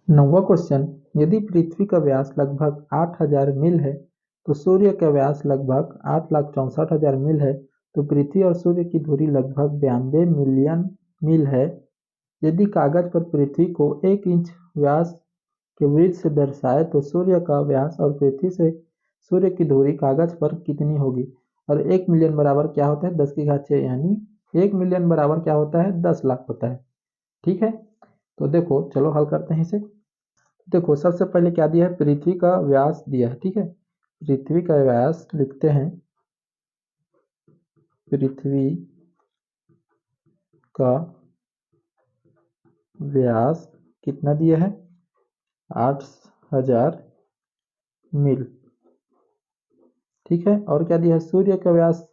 9वां question, यदि पृथ्वी का व्यास लगभग 8000 मील है तो सूर्य का व्यास लगभग 8,64,000 मील है, तो पृथ्वी और सूर्य की दूरी लगभग 92 मिलियन मील है। यदि कागज पर पृथ्वी को 1 इंच व्यास के वृत्त से दर्शाए तो सूर्य का व्यास और पृथ्वी से सूर्य की दूरी कागज पर कितनी होगी। और 1 मिलियन बराबर क्या होता है 10 की घात 6, यानी 1 मिलियन बराबर क्या होता है 10 लाख होता है। ठीक है, तो देखो चलो हल करते हैं इसे। देखो सबसे पहले क्या दिया है, पृथ्वी का व्यास दिया है। ठीक है, पृथ्वी का व्यास लिखते हैं, पृथ्वी का व्यास कितना दिया है 8000 मील। ठीक है, और क्या दिया है सूर्य का व्यास,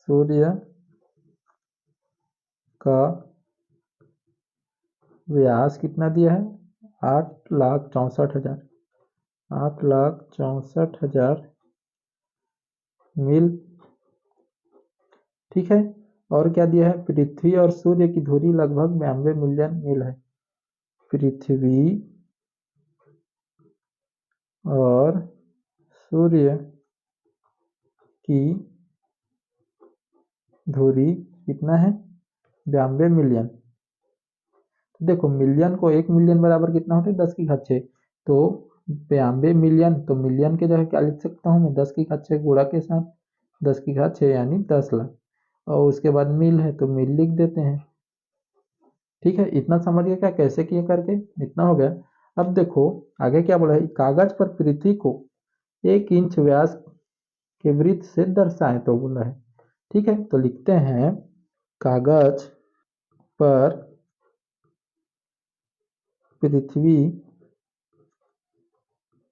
सूर्य का व्यास कितना दिया है 8,64,000, 8,64,000 मील। ठीक है, और क्या दिया है पृथ्वी और सूर्य की दूरी लगभग 92 मिलियन मील है। पृथ्वी और सूर्य की दूरी कितना है 92 मिलियन। देखो मिलियन को 1 मिलियन बराबर कितना होता है 10 की घात 6, तो 92 मिलियन, तो मिलियन के जगह क्या लिख सकता हूँ मैं 10 की घात 6 गुणा के साथ 10 की घात 6 यानी 10 लाख, और उसके बाद मील है तो मील लिख देते हैं। ठीक है, इतना समझ गए क्या कैसे किए करके, इतना हो गया। अब देखो आगे क्या बोला है, कागज पर पृथ्वी को 1 इंच व्यास के वृत्त से दर्शाए तो बोला है। ठीक है, तो लिखते हैं कागज पर पृथ्वी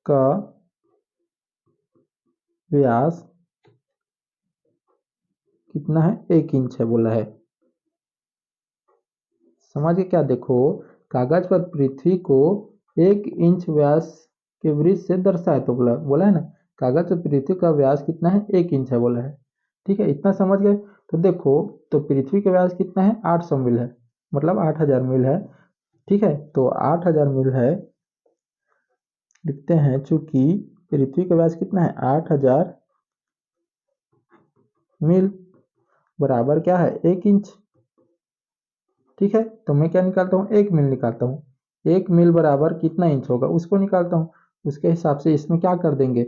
का व्यास कितना है 1 इंच है बोला है। समझ गए क्या, देखो कागज पर पृथ्वी को 1 इंच व्यास के वृत्त से दर्शाए तो बोला बोला है ना, कागज पर पृथ्वी का व्यास कितना है 1 इंच है बोला है। ठीक है, इतना समझ गए। तो देखो, तो पृथ्वी का व्यास कितना है 800 मील है, मतलब 8000 मील है। ठीक है, तो 8000 मील है, लिखते हैं चूंकि पृथ्वी का व्यास कितना है 8000 मील बराबर क्या है 1 इंच। ठीक है, तो मैं क्या निकालता हूँ 1 मील निकालता हूँ। 1 मील बराबर कितना इंच होगा उसको निकालता हूँ, उसके हिसाब से इसमें क्या कर देंगे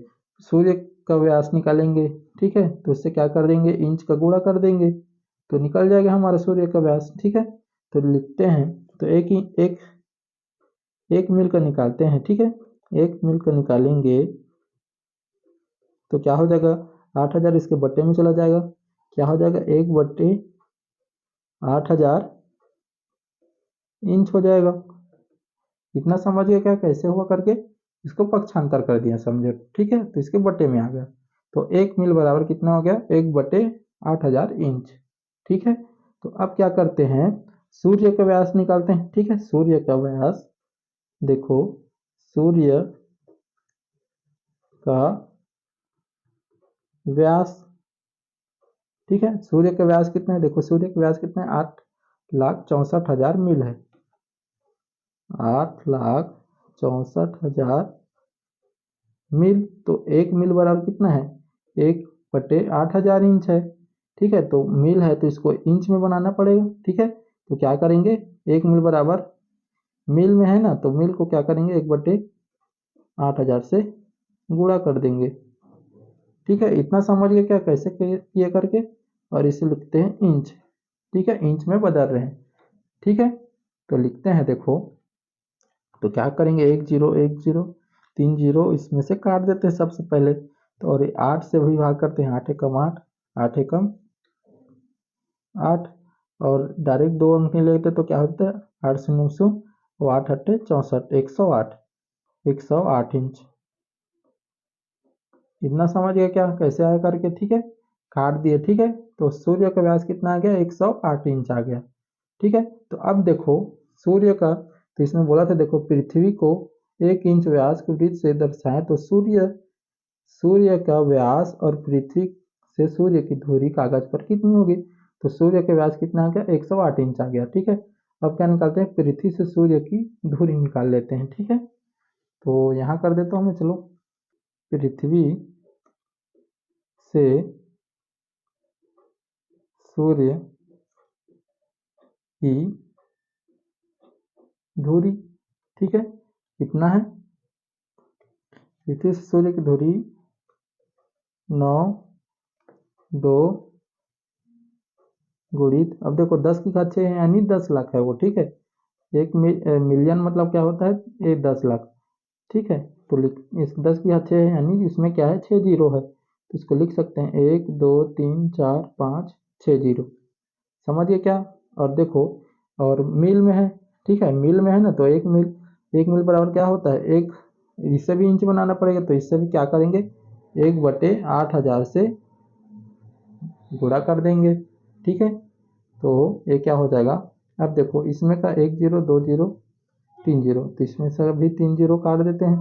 सूर्य का व्यास निकालेंगे। ठीक है, तो इससे क्या कर देंगे इंच का गुणा कर देंगे, तो निकल जाएगा हमारा सूर्य का व्यास। ठीक है, तो लिखते हैं, तो एक मील का निकालते हैं। ठीक है, 1 मील का निकालेंगे तो क्या हो जाएगा 8000 इसके बट्टे में चला जाएगा, क्या हो जाएगा 1/8000 इंच हो जाएगा। इतना समझ गए क्या कैसे हुआ करके, इसको पक्षांतर कर दिया समझे। ठीक है, तो इसके बट्टे में आ गया, तो 1 मील बराबर कितना हो गया 1/8000 इंच। ठीक है, तो अब क्या करते हैं सूर्य का व्यास निकालते हैं। ठीक है, सूर्य का व्यास, देखो सूर्य का व्यास, ठीक है सूर्य का व्यास कितना है, देखो सूर्य का व्यास कितना है 8,64,000 मील है, 8,64,000 मील। तो 1 मील बराबर कितना है 1/8000 इंच है। ठीक है, तो मील है तो इसको इंच में बनाना पड़ेगा। ठीक है, तो क्या करेंगे 1 मील बराबर मील में है ना, तो मील को क्या करेंगे 1/8000 से गुणा कर देंगे। ठीक है, इतना समझ गए क्या कैसे किए करके, और इसे लिखते हैं इंच। ठीक है, इंच में बदल रहे हैं। ठीक है, तो लिखते हैं देखो, तो क्या करेंगे 1 0 1 0 3 0 इसमें से काट देते हैं सबसे पहले, तो और 8 से भी भाग करते हैं, 8 एकम 8, 8 एकम 8, और डायरेक्ट 2 अंक नहीं लेते तो क्या होता है 8 शून्य सौ, 8 अट्ठे 64, 108, 108 इंच। इतना समझ गया क्या कैसे आया करके। ठीक है, काट दिए। ठीक है, तो सूर्य का व्यास कितना आ गया 108 इंच आ गया। ठीक है, तो अब देखो सूर्य का, तो इसमें बोला था देखो पृथ्वी को 1 इंच व्यास के वृत्त से दर्शाएं तो सूर्य सूर्य का व्यास और पृथ्वी से सूर्य की दूरी कागज पर कितनी होगी, तो सूर्य का व्यास कितना आ गया 108 इंच आ गया। ठीक है, अब क्या निकालते हैं, पृथ्वी से सूर्य की दूरी निकाल लेते हैं। ठीक है, तो यहाँ कर देता हूँ मैं, चलो। पृथ्वी से सूर्य की दूरी, ठीक है, कितना है, पृथ्वी से सूर्य की दूरी 9 2 गुणित, अब देखो 10 की घात 6 है यानी 10 लाख है वो। ठीक है, एक मिलियन मतलब क्या होता है, ये 10 लाख। ठीक है, तो इस 10 की घात 6 है यानी इसमें क्या है, 6 जीरो है, तो इसको लिख सकते हैं 1 2 3 4 5 6 जीरो। समझिए क्या, और देखो, और मील में है। ठीक है, मील में है ना, तो एक मील बराबर क्या होता है, एक, इससे भी इंच बनाना पड़ेगा, तो इससे भी क्या करेंगे, 1/8000 से गुणा कर देंगे। ठीक है, तो ये क्या हो जाएगा, अब देखो इसमें का 1 जीरो 2 जीरो 3 जीरो, तो इसमें से अभी 3 जीरो काट देते हैं।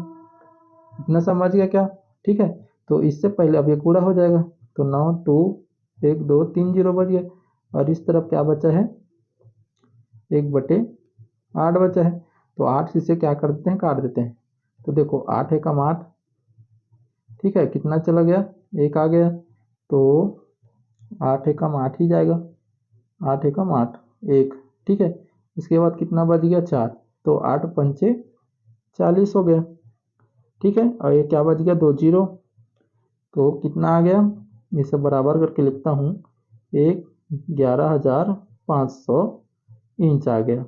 इतना समझ गया क्या। ठीक है, तो इससे पहले अब ये गुणा हो जाएगा, तो 9 2 1 2 3 जीरो बच गया, और इस तरफ क्या बचा है, 1/8 बचा है, तो 8 से इसे क्या करते हैं, काट देते हैं। तो देखो 8 एकम 8, ठीक है, कितना चला गया, एक आ गया, तो 8 एकम 8 ही जाएगा, 8 एकम 8 एक। ठीक है, इसके बाद कितना बच गया, 4, तो 8 पंचे 40 हो गया। ठीक है, और ये क्या बच गया, 2 जीरो, तो कितना आ गया, इसे बराबर करके लिखता हूँ, 11,500 इंच आ गया।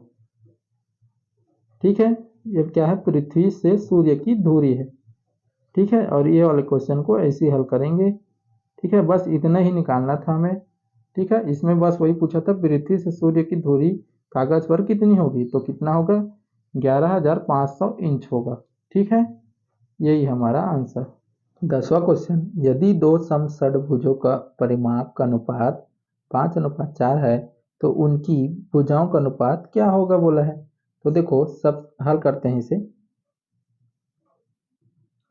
ठीक है, ये क्या है, पृथ्वी से सूर्य की दूरी है। ठीक है, और ये वाले क्वेश्चन को ऐसे ही हल करेंगे। ठीक है, बस इतना ही निकालना था हमें। ठीक है, इसमें बस वही पूछा था, पृथ्वी से सूर्य की दूरी कागज पर कितनी होगी, तो कितना होगा, 11,500 इंच होगा। ठीक है, यही हमारा आंसर। 10वां क्वेश्चन, यदि दो समषड्भुजों का परिमाप का अनुपात 5:4 है तो उनकी भुजाओं का अनुपात क्या होगा बोला है। तो देखो सब हल करते हैं इसे।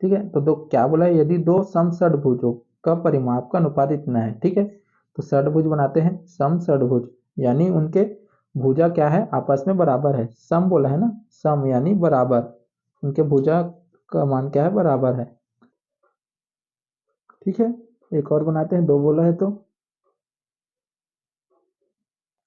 ठीक है, तो दो क्या बोला है, यदि दो समषड्भुजों का परिमाप का अनुपात इतना है। ठीक है, तो षड्भुज बनाते हैं, समषड्भुज यानी उनके भुजा क्या है, आपस में बराबर है। सम बोला है ना, सम यानी बराबर, उनके भुजा का मान क्या है, बराबर है। ठीक है, एक और बनाते हैं, दो बोला है तो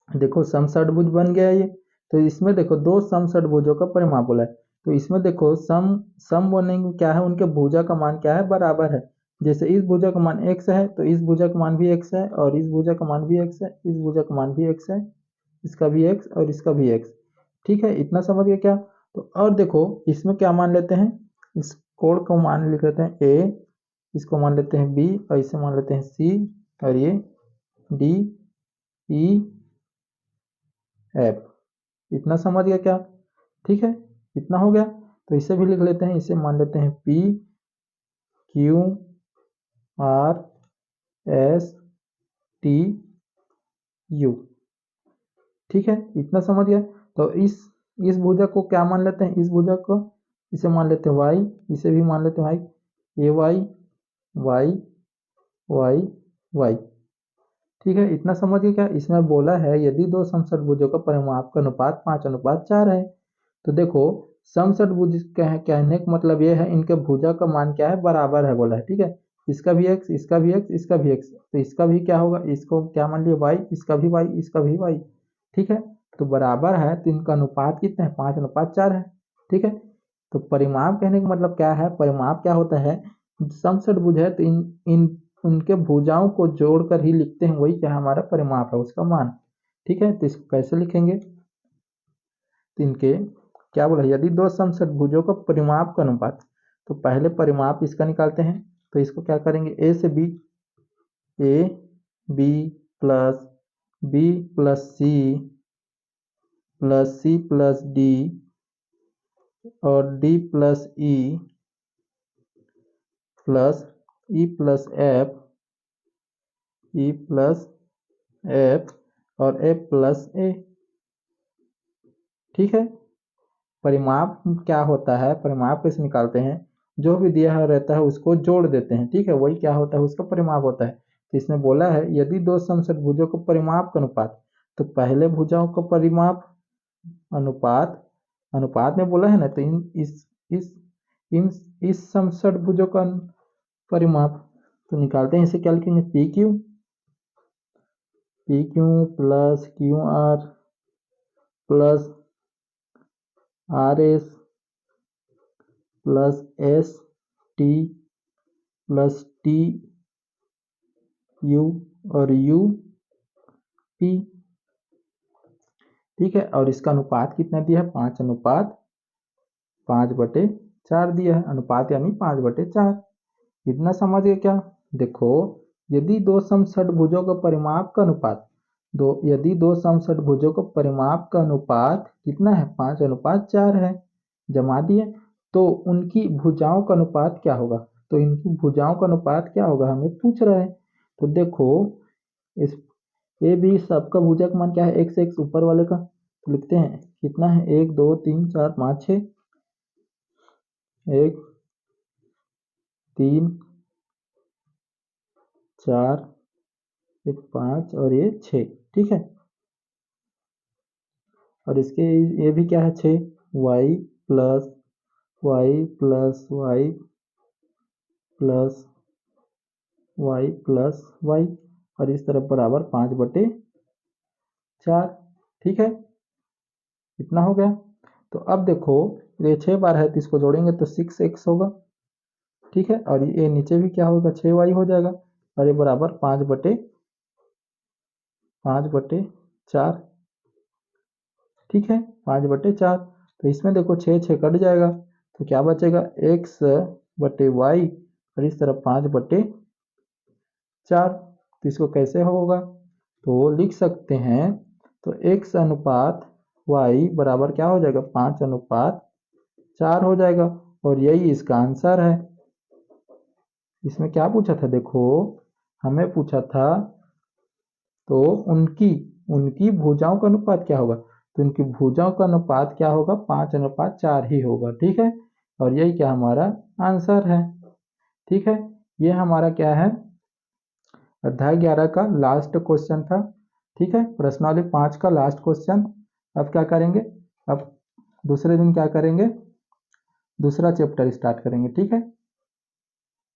देखो समषड्भुज बन गया ये। तो इसमें देखो दो समषड्भुजों का परिमाप बोला है, तो इसमें देखो सम सम बनेंगे क्या है, उनके भुजा का मान क्या है, बराबर है। जैसे इस भुजा का मान x है तो इस भुजा का मान भी x है, और इस भुजा का मान भी x है, इस भुजा का मान भी x है, इसका भी x और इसका भी x। ठीक है, इतना समझ गए क्या। तो और देखो इसमें क्या मान लेते हैं, इस कोण को मान लिख लेते हैं a, इसको मान लेते हैं b, और इसे मान लेते हैं c, और ये d e f। इतना समझ गया क्या। ठीक है, इतना हो गया, तो इसे भी लिख लेते हैं, इसे मान लेते हैं P Q R S T U। ठीक है, इतना समझ गया। तो इस भुजा को क्या मान लेते हैं, इस भुजा को, इसे मान लेते हैं y, इसे भी मान लेते हैं y, ये y y y y। ठीक है, इतना समझ गए क्या। इसमें बोला है यदि दो समषड्भुजों का परिमाप का अनुपात 5:4 है। तो देखो समषड्भुज कहने का मतलब ये है, इनके भुजा का मान क्या है, बराबर है बोला है। ठीक है, इसका भी x, इसका भी x, इसका भी x, तो इसका भी क्या होगा, इसको क्या मान लिया y, इसका भी y, इसका भी y। ठीक है, तो बराबर है, तो इनका अनुपात कितना है, 5:4 है। ठीक है, तो परिमाप कहने का मतलब क्या है, परिमाप क्या होता है, समषड्भुज है तो इन इन उनके भुजाओं को जोड़कर ही लिखते हैं, वही क्या हमारा परिमाप है, उसका मान। ठीक है, तो इसको कैसे लिखेंगे, तो इनके क्या बोला, यदि दो समषड्भुजों का परिमाप का अनुपात, तो पहले परिमाप इसका निकालते हैं, तो इसको क्या करेंगे, ए से B, A B plus B plus C plus D और D plus E plus E plus F और एफ प्लस ए। ठीक है, परिमाप क्या होता है, परिमाप कैसे निकालते हैं, जो भी दिया रहता है उसको जोड़ देते हैं। ठीक है, वही क्या होता है, उसका परिमाप होता है। तो इसमें बोला है यदि दो समषड्भुजों को परिमाप का अनुपात, तो पहले भुजाओं का परिमाप अनुपात, अनुपात में बोला है ना, तो इन इस समषटभुजों का परिमाप, तो निकालते हैं इसे, क्या लिखेंगे, P Q plus Q R plus R S plus S T plus T U और यू पी। ठीक है, और इसका अनुपात कितना दिया है, 5:5/4 दिया है, अनुपात यानी 5/4। इतना समझ गए क्या? देखो, यदि दो समषटभुजों का परिमाप का अनुपात, यदि दो समषटभुजों का परिमाप का अनुपात कितना है, 5:4 है, जमा दिए, तो उनकी भुजाओं का अनुपात क्या होगा, तो इनकी भुजाओं का अनुपात क्या होगा हमें पूछ रहा है। तो देखो, इस ए बी सबका भुजा का मान क्या है, x ऊपर वाले का, तो लिखते हैं कितना है, 1 2 3 4 5 6, 1 3 4 1 5 और ये 6। ठीक है, और इसके ये भी क्या है, 6, y plus y plus y plus y plus y, और इस तरफ बराबर 5/4। ठीक है, इतना हो गया। तो अब देखो, ये 6 बार है तो इसको जोड़ेंगे तो 6x होगा। ठीक है, और ये नीचे भी क्या होगा, 6y हो जाएगा, और ये बराबर 5/4। ठीक है, 5/4। तो इसमें देखो 6 कट जाएगा, तो क्या बचेगा, x/y, और इस तरफ 5/4। तो इसको कैसे होगा, तो लिख सकते हैं, तो x अनुपात y बराबर क्या हो जाएगा, 5:4 हो जाएगा, और यही इसका आंसर है। इसमें क्या पूछा था, देखो हमें पूछा था, तो उनकी उनकी भुजाओं का अनुपात क्या होगा, तो उनकी भुजाओं का अनुपात क्या होगा, 5:4 ही होगा। ठीक है, और यही क्या हमारा आंसर है। ठीक है, ये हमारा क्या है, अध्याय 11 का लास्ट क्वेश्चन था। ठीक है, प्रश्नावली 5 का लास्ट क्वेश्चन। अब क्या करेंगे, अब दूसरे दिन क्या करेंगे, दूसरा चैप्टर स्टार्ट करेंगे। ठीक है।